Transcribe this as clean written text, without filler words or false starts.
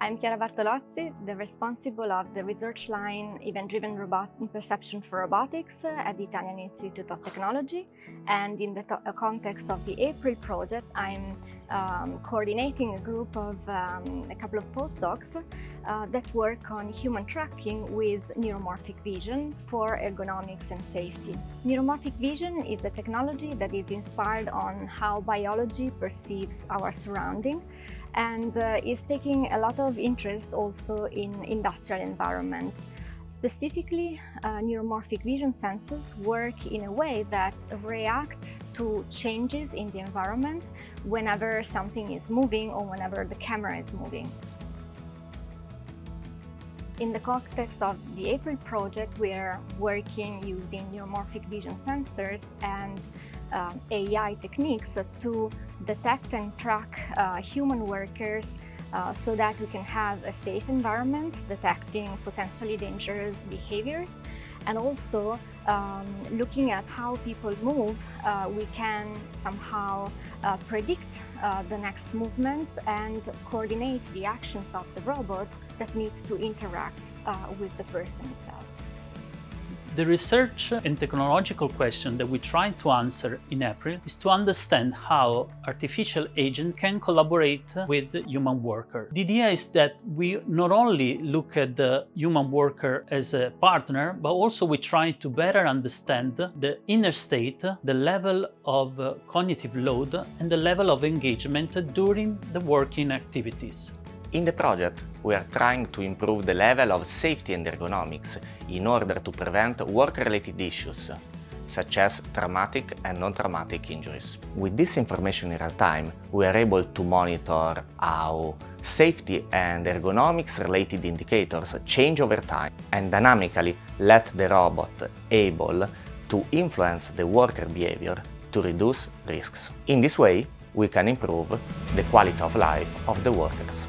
I'm Chiara Bartolozzi, the responsible of the research line Event-Driven Perception for Robotics at the Italian Institute of Technology. And in the context of the April project, I'm coordinating a group of a couple of postdocs that work on human tracking with neuromorphic vision for ergonomics and safety. Neuromorphic vision is a technology that is inspired on how biology perceives our surrounding and is taking a lot of interest also in industrial environments. Specifically, neuromorphic vision sensors work in a way that react to changes in the environment whenever something is moving or whenever the camera is moving. In the context of the April project, we are working using neuromorphic vision sensors and AI techniques to detect and track human workers so that we can have a safe environment, detecting potentially dangerous behaviors, and also looking at how people move, we can somehow predict the next movements and coordinate the actions of the robot that needs to interact with the person itself. The research and technological question that we tried to answer in April is to understand how artificial agents can collaborate with human workers. The idea is that we not only look at the human worker as a partner, but also we try to better understand the inner state, the level of cognitive load, and the level of engagement during the working activities. In the project, we are trying to improve the level of safety and ergonomics in order to prevent work-related issues, such as traumatic and non-traumatic injuries. With this information in real time, we are able to monitor how safety and ergonomics-related indicators change over time and dynamically let the robot able to influence the worker behavior to reduce risks. In this way, we can improve the quality of life of the workers.